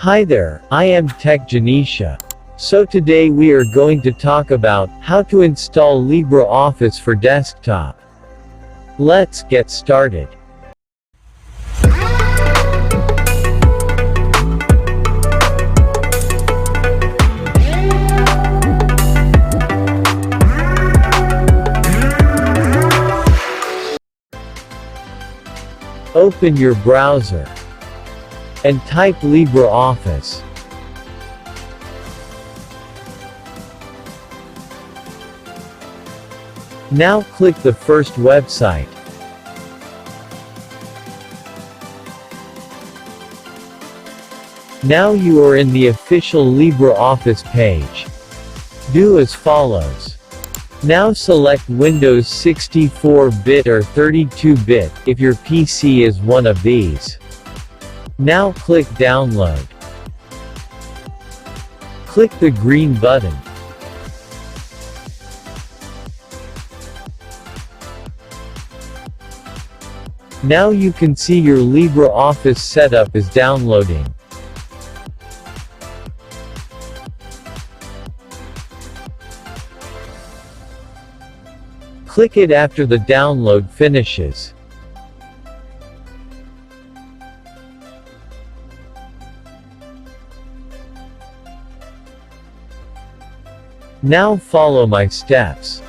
Hi there, I am Tech Janisha. So today we are going to talk about how to install LibreOffice for desktop. Let's get started. Open your browser and type LibreOffice. Now click the first website. Now you are in the official LibreOffice page. Do as follows. Now select Windows 64-bit or 32-bit, if your PC is one of these. Now click Download. Click the green button. Now you can see your LibreOffice setup is downloading. Click it after the download finishes. Now follow my steps.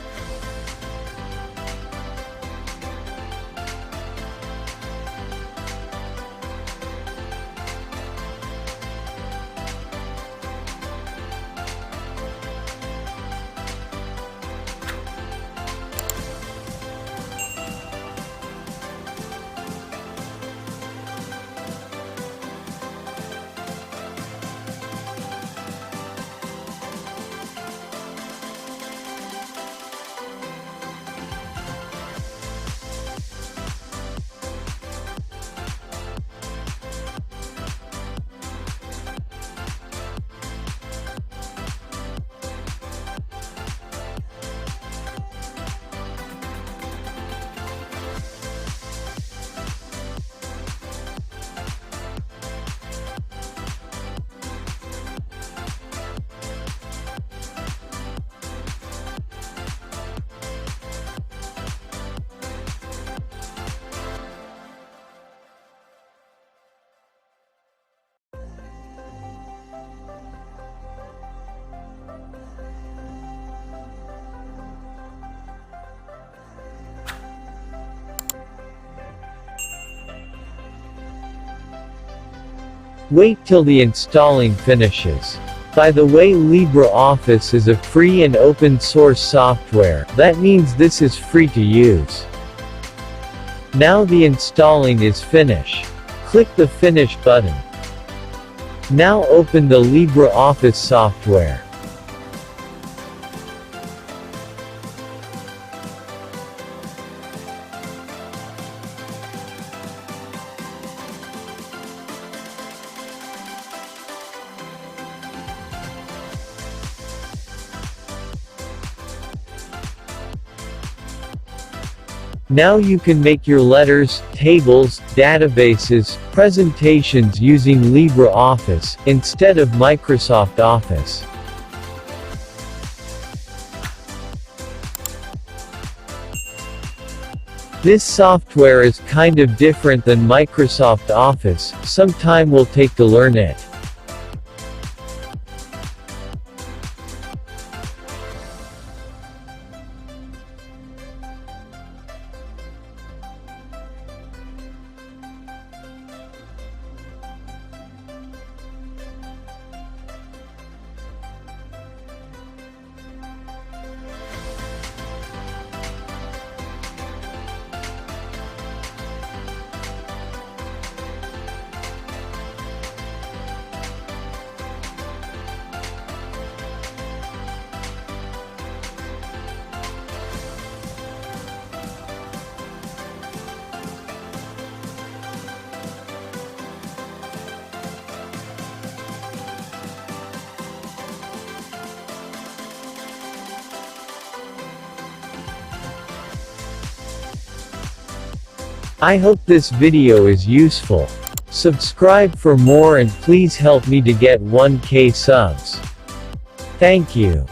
Wait till the installing finishes. By the way, LibreOffice is a free and open source software, that means this is free to use. Now the installing is finished. Click the Finish button. Now open the LibreOffice software. Now you can make your letters, tables, databases, presentations using LibreOffice, instead of Microsoft Office. This software is kind of different than Microsoft Office, some time will take to learn it. I hope this video is useful. Subscribe for more and please help me to get 1K subs. Thank you.